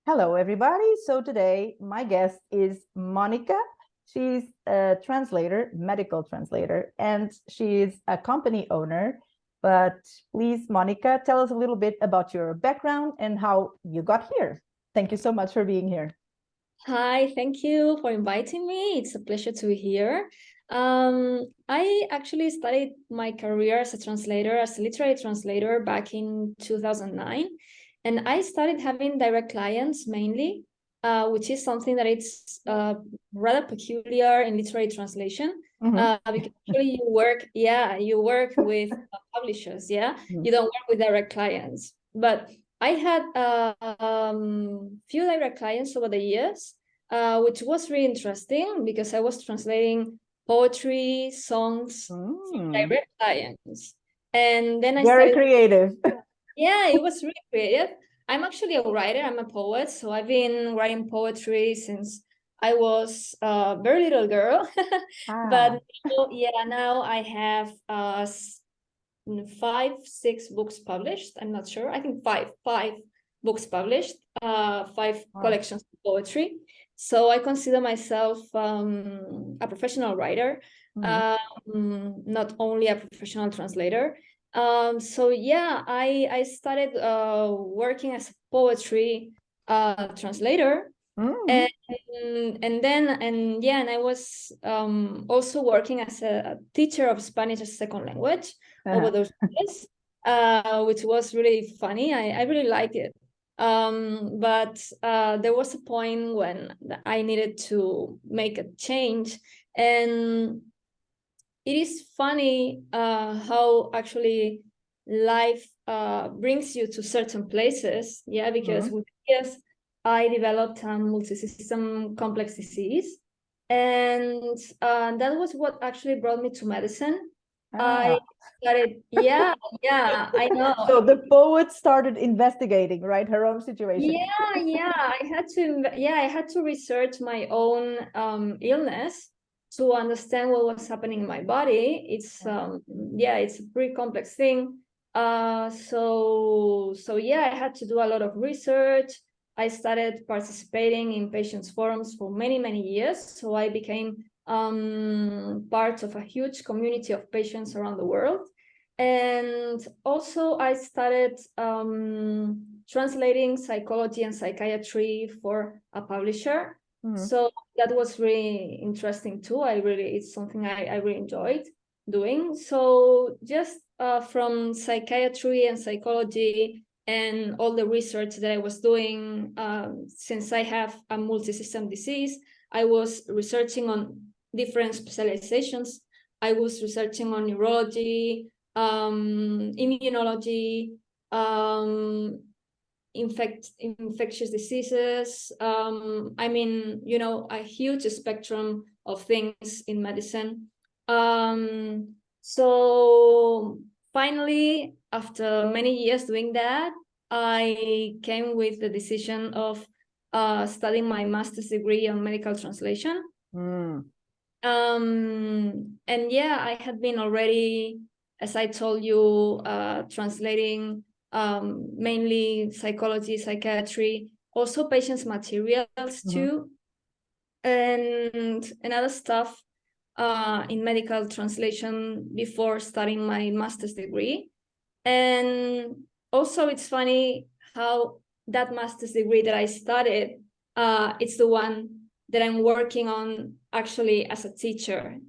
Hello, everybody. So today my guest is Monica. She's a translator, medical translator, and she's a company owner. But please, Monica, tell us a little bit about your background and how you got here. Thank you so much for being here. Hi, thank you for inviting me. It's a pleasure to be here. I actually started my career as a translator, as a literary translator back in 2009. And I started having direct clients mainly, which is something that it's rather peculiar in literary translation. Because actually you work with publishers, You don't work with direct clients. But I had few direct clients over the years, which was really interesting because I was translating poetry, songs, from direct clients. And then I Very started creative. Yeah, it was really creative. I'm actually a writer, I'm a poet, so I've been writing poetry since I was a very little girl. But now I have 5, 6 books published. I'm not sure. I think five books published, 5 collections of poetry. So I consider myself a professional writer, not only a professional translator. So yeah, I started working as a poetry translator. And I was also working as a teacher of Spanish as a second language over those years, which was really funny. I really liked it. But there was a point when I needed to make a change, and it is funny how actually life brings you to certain places, because with years I developed a multi-system complex disease, and that was what actually brought me to medicine. I started, I know. So the poet started investigating, right, her own situation. I had to research my own illness to understand what was happening in my body. It's it's a pretty complex thing. I had to do a lot of research. I started participating in patients forums for many years, so I became part of a huge community of patients around the world. And also I started translating psychology and psychiatry for a publisher. So that was really interesting too. It's something I really enjoyed doing. So just from psychiatry and psychology and all the research that I was doing, since I have a multi-system disease, I was researching on different specializations. I was researching on neurology, immunology, infectious diseases. A huge spectrum of things in medicine. So finally, after many years doing that, I came with the decision of studying my master's degree on medical translation. I had been already, as I told you, translating mainly psychology, psychiatry, also patients' materials too, and other stuff in medical translation before starting my master's degree. And also it's funny how that master's degree that I studied, it's the one that I'm working on actually as a teacher.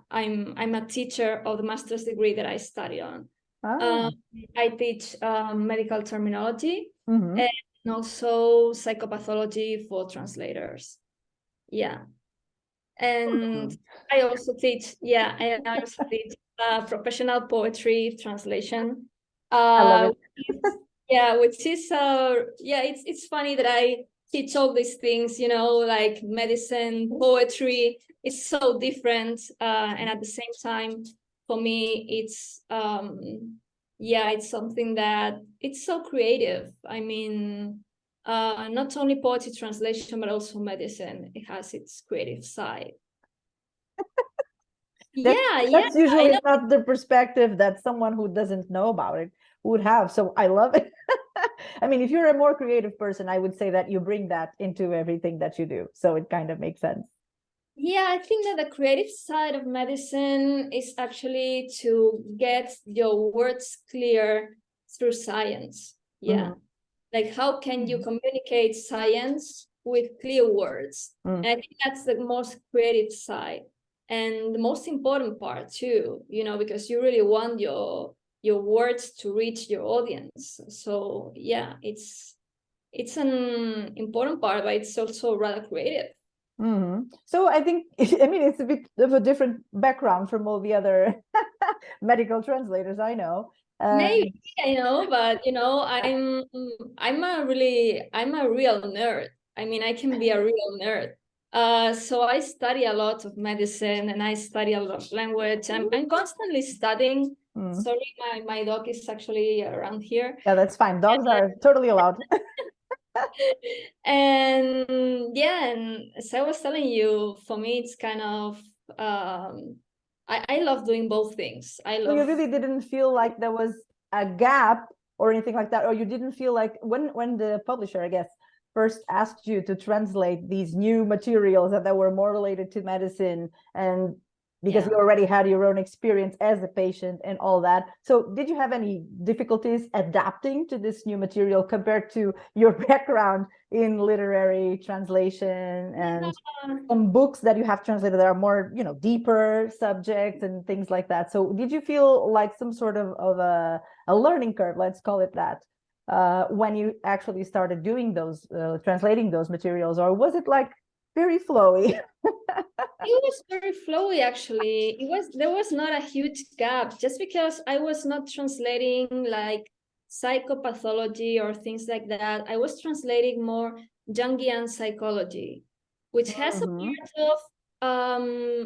I'm a teacher of the master's degree that I studied on. I teach medical terminology and also psychopathology for translators. And I also teach professional poetry translation. I love it. Which is it's funny that I teach all these things, like medicine, poetry. It's so different, and at the same time, for me, it's it's something that it's so creative. I mean, not only poetry translation, but also medicine. It has its creative side. That's usually not the perspective that someone who doesn't know about it would have. So I love it. I mean, if you're a more creative person, I would say that you bring that into everything that you do. So it kind of makes sense. Yeah, I think that the creative side of medicine is actually to get your words clear through science. Yeah. Like, how can you communicate science with clear words? And I think that's the most creative side and the most important part too, you know, because you really want your words to reach your audience. So yeah, it's an important part, but it's also rather creative. So I think, I mean, it's a bit of a different background from all the other medical translators I know. Maybe, I know, but you know, I'm a real nerd. I mean, I can be a real nerd. So I study a lot of medicine and I study a lot of language. I'm constantly studying. Sorry, my dog is actually around here. Yeah, that's fine. Dogs are totally allowed. And yeah, and as I was telling you, for me, it's kind of I love doing both things. I So love. you really didn't feel like there was a gap or anything like that, or you didn't feel like when the publisher, I guess, first asked you to translate these new materials that were more related to medicine, and because you already had your own experience as a patient and all that. So did you have any difficulties adapting to this new material compared to your background in literary translation and some books that you have translated that are more, you know, deeper subjects and things like that? So did you feel like some sort of a learning curve, let's call it that, when you actually started doing those, translating those materials, or was it like very flowy? It was very flowy, actually. There was not a huge gap just because I was not translating like psychopathology or things like that. I was translating more Jungian psychology, which has a part of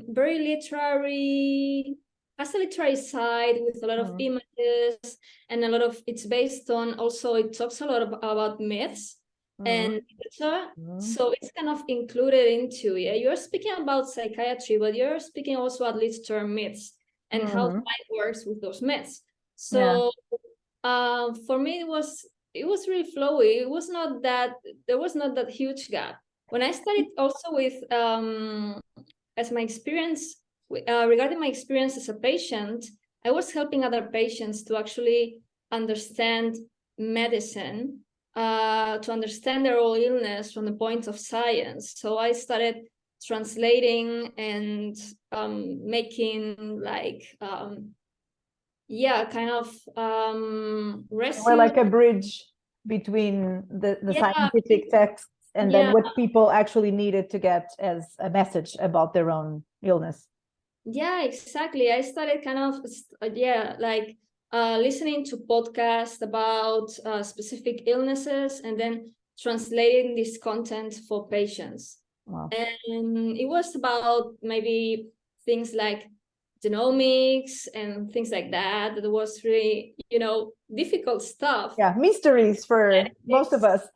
very literary, has a literary side with a lot of images and a lot of, it's based on, also it talks a lot about myths and literature. So it's kind of included into, yeah, you're speaking about psychiatry, but you're speaking also at literature myths and how the mind works with those myths. So for me, it was really flowy. It was not that, there was not that huge gap. When I studied also with, as my experience, regarding my experience as a patient, I was helping other patients to actually understand medicine, to understand their own illness from the point of science. So I started translating and making like, kind of Or like a bridge between the scientific texts and then what people actually needed to get as a message about their own illness. Yeah, exactly. I started kind of, like listening to podcasts about specific illnesses and then translating this content for patients. Wow. And it was about maybe things like genomics and things like that. That was really, you know, difficult stuff. Yeah, mysteries for most of us.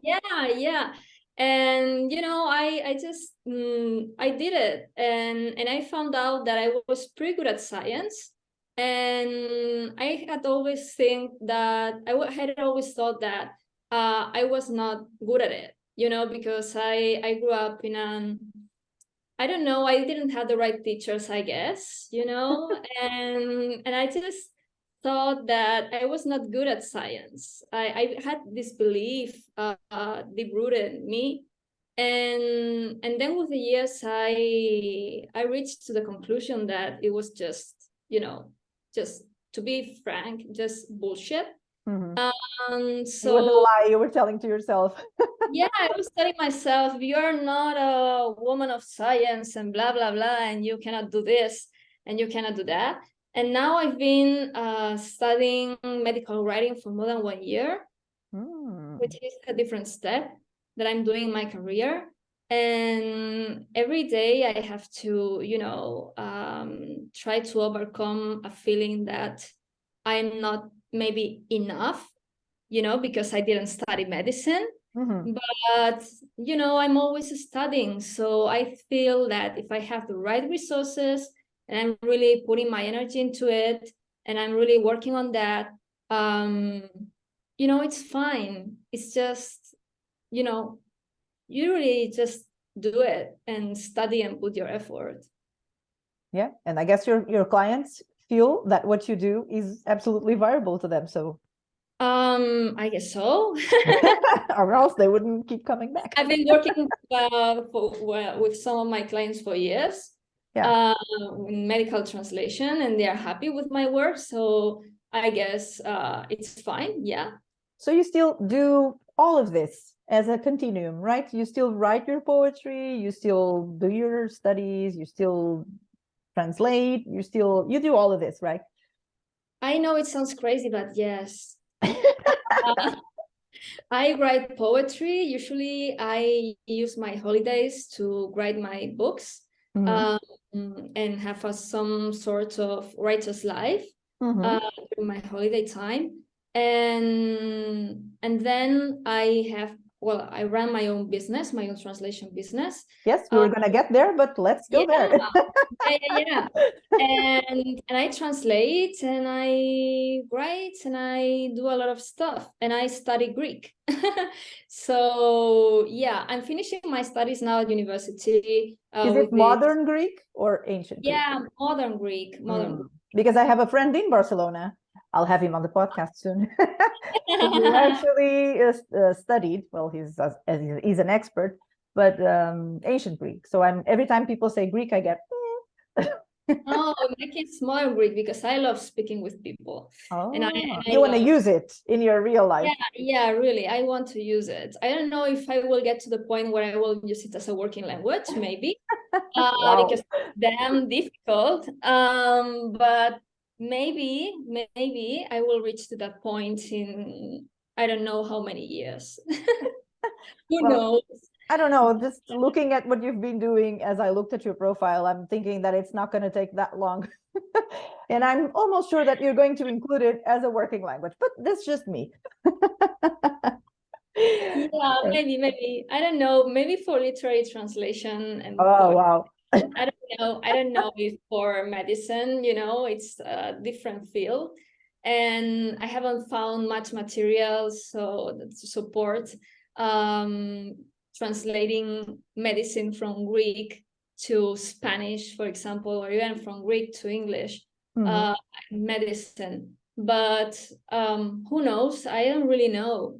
Yeah. And you know, I just I did it, and I found out that I was pretty good at science. And I had always had always thought that I was not good at it, you know, because I grew up in I don't know, I didn't have the right teachers, I guess, you know, and I just thought that I was not good at science. I had this belief deep rooted in me, and then with the years, I reached to the conclusion that it was just, you know, just to be frank, just bullshit. So it was a lie you were telling to yourself. Yeah, I was telling myself, you're not a woman of science and blah, blah, blah, and you cannot do this and you cannot do that. And now I've been studying medical writing for more than 1 year, which is a different step that I'm doing in my career. And every day I have to, you know, try to overcome a feeling that I'm not maybe enough, you know, because I didn't study medicine. But, you know, I'm always studying. So I feel that if I have the right resources and I'm really putting my energy into it and I'm really working on that, it's fine. It's just, you really just do it and study and put your effort. Yeah, and I guess your clients feel that what you do is absolutely viable to them. So I guess so. or else they wouldn't keep coming back. I've been working with some of my clients for years, in medical translation, and they are happy with my work. So I guess it's fine. Yeah. So you still do all of this as a continuum, right? You still write your poetry, you still do your studies, you still translate, you do all of this, right? I know it sounds crazy, but yes. I write poetry. Usually I use my holidays to write my books, and have some sort of writer's life during my holiday time. And then I run my own business, my own translation business. Yes, we were gonna get there, but let's go there. Yeah. And I translate and I write and I do a lot of stuff, and I study Greek. So yeah, I'm finishing my studies now at university. Is it modern Greek or ancient Greek? Yeah, modern Greek. Because I have a friend in Barcelona. I'll have him on the podcast soon. Who actually studied, well, he's an expert, but ancient Greek. So every time people say Greek, I get Oh, make it modern Greek because I love speaking with people. Oh, and you want to use it in your real life. Yeah, really. I want to use it. I don't know if I will get to the point where I will use it as a working language, maybe. Wow. Because it's damn difficult. But maybe I will reach to that point in I don't know how many years. Who knows? I don't know, just looking at what you've been doing as I looked at your profile, I'm thinking that it's not going to take that long. And I'm almost sure that you're going to include it as a working language, but that's just me. Yeah, maybe. I don't know, maybe for literary translation and wow. I don't know if for medicine, it's a different field. And I haven't found much material to support translating medicine from Greek to Spanish, for example, or even from Greek to English, medicine. But who knows? I don't really know.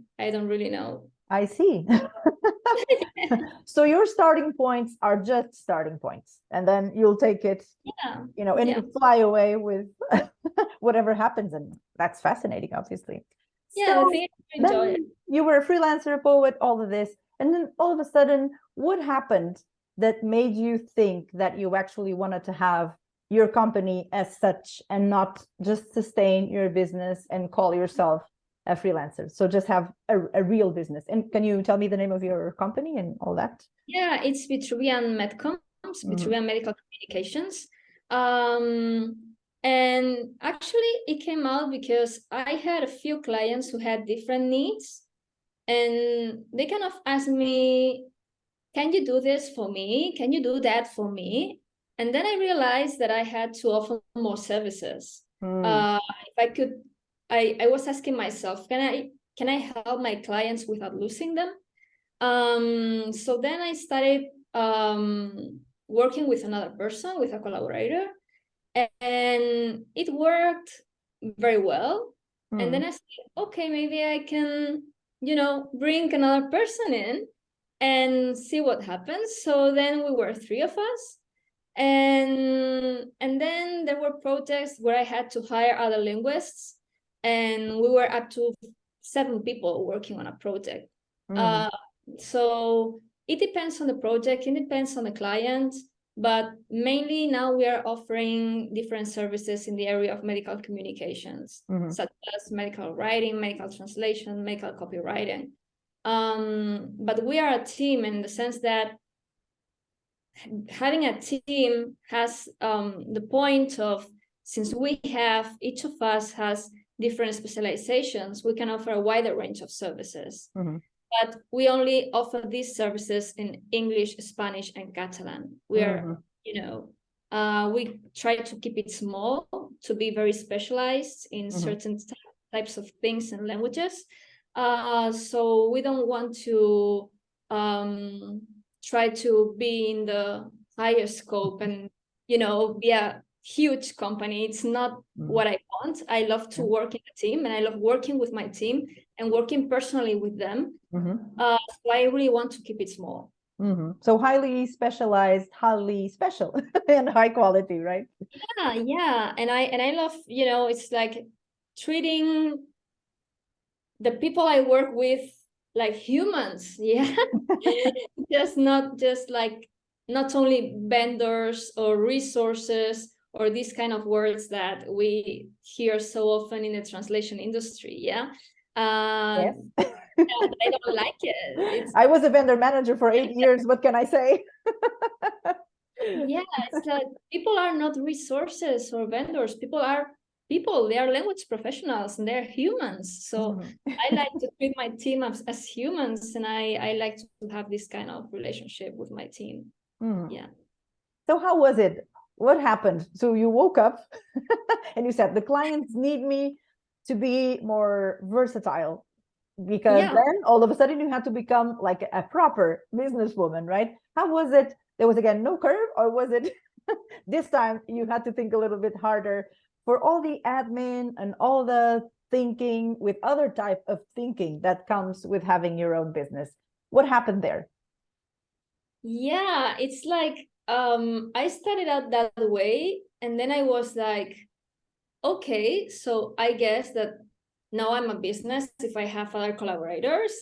I see. So your starting points are just starting points, and then you'll take it, and fly away with whatever happens, and that's fascinating, obviously. Yeah, I think I enjoy it. You were a freelancer, poet, all of this, and then all of a sudden, what happened that made you think that you actually wanted to have your company as such and not just sustain your business and call yourself a freelancer? So just have a real business. And can you tell me the name of your company and all that? Yeah, it's Vitruvian Vitruvian Medical Communications. And actually it came out because I had a few clients who had different needs, and they kind of asked me, can you do this for me? Can you do that for me? And then I realized that I had to offer more services. If I could, I was asking myself, can I help my clients without losing them? So then I started working with another person, with a collaborator, and it worked very well. And then I said, okay, maybe I can, bring another person in and see what happens. So then we were 3 of us. And then there were projects where I had to hire other linguists, and we were up to 7 people working on a project. So it depends on the project, it depends on the client, but mainly now we are offering different services in the area of medical communications, such as medical writing, medical translation, medical copywriting. But we are a team in the sense that having a team has the point of, since each of us has different specializations, we can offer a wider range of services. But we only offer these services in English, Spanish, and Catalan. We are, we try to keep it small, to be very specialized in certain types of things and languages. So we don't want to try to be in the higher scope and, you know, be a huge company. It's not what I want. I love to work in a team, and I love working with my team and working personally with them. So I really want to keep it small. So highly specialized, highly special, and high quality, right? Yeah. And I love, you know, it's like treating the people I work with like humans. Yeah. Not only vendors or resources or these kind of words that we hear so often in the translation industry. Yeah. Yes. I don't like it. I was a vendor manager for 8 years. What can I say? Yeah, it's like people are not resources or vendors. People are people. They are language professionals and they're humans. So I like to treat my team as humans, and I like to have this kind of relationship with my team. Yeah. So how was it? What happened? So you woke up and you said, the clients need me to be more versatile, because then all of a sudden you had to become like a proper businesswoman, right? How was it? There was again no curve, or was it this time you had to think a little bit harder for all the admin and all the thinking with other type of thinking that comes with having your own business? What happened there? Yeah, it's like I started out that way, and then I was like, okay, so I guess that now I'm a business if I have other collaborators.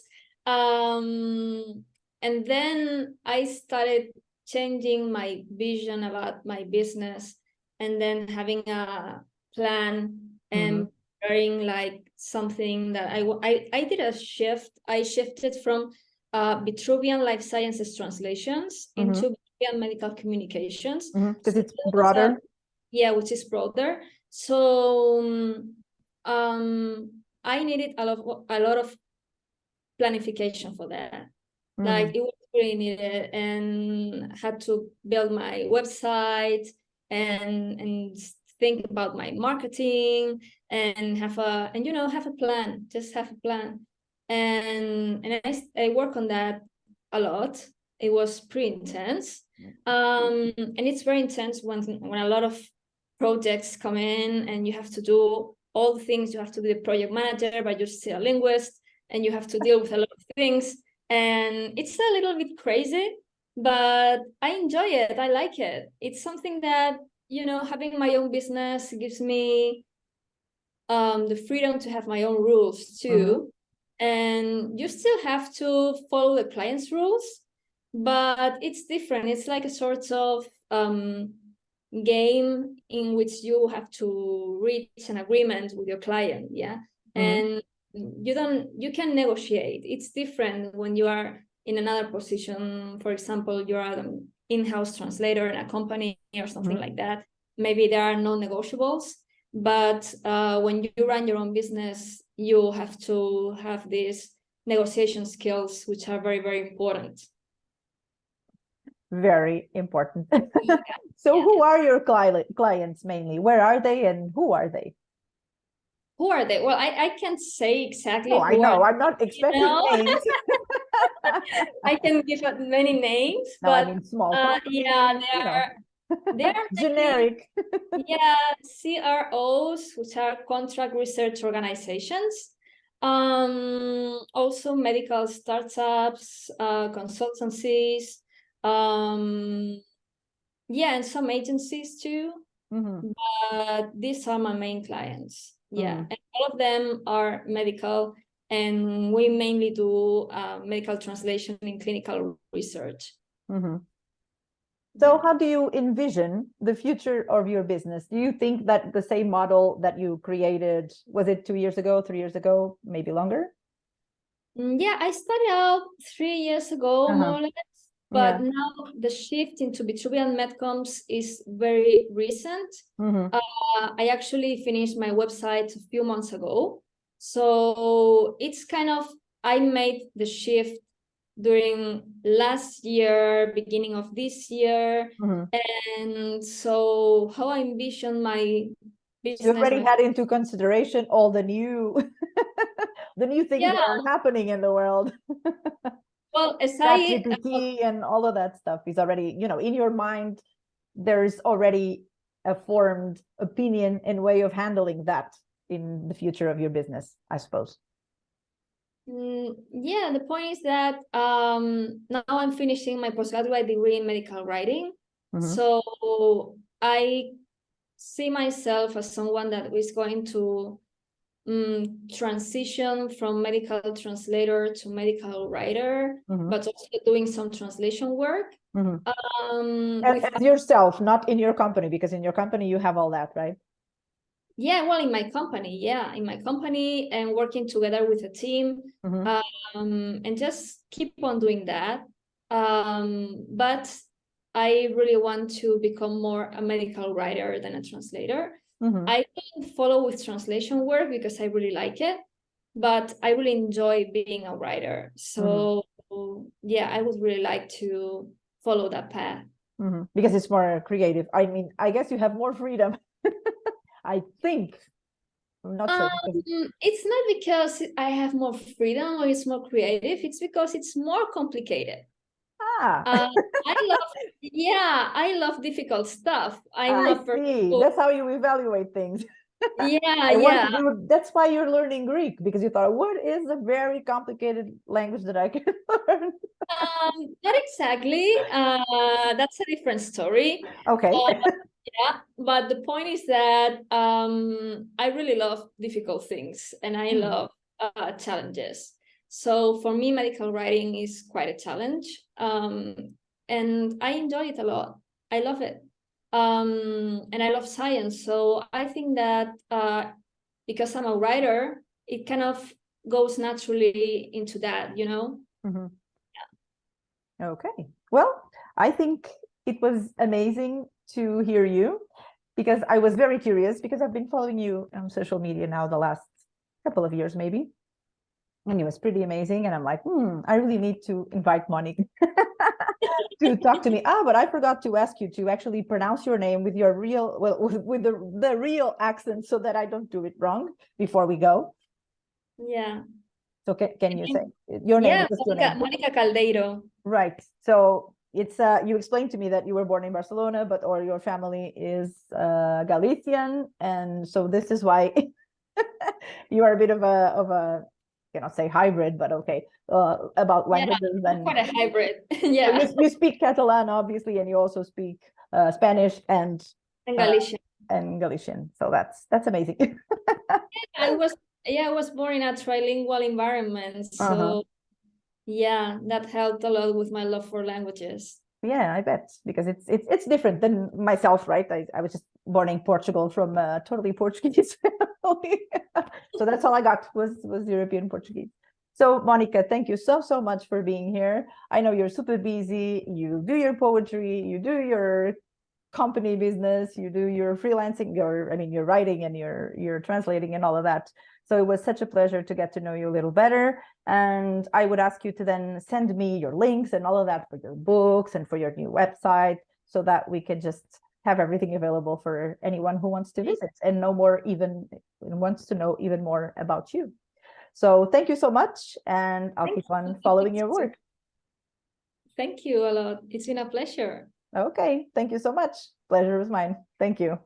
And then I started changing my vision about my business, and then having a plan and preparing like something that I did a shift. I shifted from Vitruvian Life Sciences Translations into Vitruvian Medical Communications. Because So it's broader. yeah, which is broader. So I needed a lot of planification for that. Like it was really needed, and had to build my website and think about my marketing and have a plan. Just have a plan, and I work on that a lot. It was pretty intense, and it's very intense when a lot of projects come in and you have to do all the things. You have to be the project manager, but you're still a linguist, and you have to deal with a lot of things, and it's a little bit crazy, but I enjoy it. I like it. It's something that, you know, having my own business gives me the freedom to have my own rules too. And you still have to follow the client's rules, but it's different. It's like a sort of game in which you have to reach an agreement with your client. Yeah. And you can negotiate. It's different when you are in another position. For example, you're an in-house translator in a company or something like that. Maybe there are no negotiables, but when you run your own business, you have to have these negotiation skills, which are very, very important. Very important. So who are your clients mainly? Where are they and who are they? Who are they? Well, I can't say exactly. Oh, I know. I'm not expecting names. I can give many names, No, but I mean small companies, they are generic. CROs, which are contract research organizations. Also medical startups, consultancies, and some agencies too. But these are my main clients. And all of them are medical, and we mainly do medical translation in clinical research. So how do you envision the future of your business? Do you think that the same model that you created, was it 2 years ago, 3 years ago, maybe longer? Yeah, I started out 3 years ago, more or less. But now the shift into Vitruvian Medcoms is very recent. I actually finished my website a few months ago. So it's kind of, I made the shift during last year, beginning of this year. And so how I envision my business. You already had into consideration all the new The new things that are happening in the world. Well, as ChatGPT and all of that stuff is already, in your mind, there's already a formed opinion and way of handling that in the future of your business, I suppose. Yeah, the point is that now I'm finishing my postgraduate degree in medical writing. So I see myself as someone that is going to transition from medical translator to medical writer, but also doing some translation work. As yourself, not in your company, because in your company you have all that, right? Yeah, well, in my company, and working together with a team, and just keep on doing that. But I really want to become more a medical writer than a translator. I can follow with translation work because I really like it, but I really enjoy being a writer. So yeah, I would really like to follow that path. Because it's more creative. I mean, I guess you have more freedom. I think. I'm not sure. It's not because I have more freedom or it's more creative. It's because it's more complicated. I love difficult stuff. I see. That's how you evaluate things. That's why you're learning Greek, because you thought, what is a very complicated language that I can learn? Not exactly. That's a different story. Okay. Yeah, but the point is that I really love difficult things and I love challenges. So for me, medical writing is quite a challenge, and I enjoy it a lot. I love it, and I love science. So I think that because I'm a writer, it kind of goes naturally into that, Yeah. Okay. Well, I think it was amazing to hear you, because I was very curious, because I've been following you on social media now the last couple of years, maybe. And it was pretty amazing. And I'm like, I really need to invite Mónica to talk to me. But I forgot to ask you to actually pronounce your name with your real, with the real accent, so that I don't do it wrong before we go. Yeah. So can you say your name? Yeah, Mónica Caldeiro. Right. So it's you explained to me that you were born in Barcelona, but or your family is Galician, and so this is why you are a bit of a say hybrid, but okay, about languages. And quite a hybrid. Yeah. So you speak Catalan, obviously, and you also speak Spanish and Galician. And Galician. So that's amazing. I was born in a trilingual environment, so yeah, that helped a lot with my love for languages. Yeah, I bet, because it's different than myself, right? I was just born in Portugal from a totally Portuguese family. So that's all I got was European Portuguese. So Mónica, thank you so much for being here. I know you're super busy. You do your poetry, you do your company business, you do your freelancing, your writing and your translating and all of that. So it was such a pleasure to get to know you a little better. And I would ask you to then send me your links and all of that for your books and for your new website, so that we can just have everything available for anyone who wants to visit and wants to know even more about you. So thank you so much, and I'll keep on following your work. Thank you a lot. It's been a pleasure. Okay, thank you so much. Pleasure was mine. Thank you.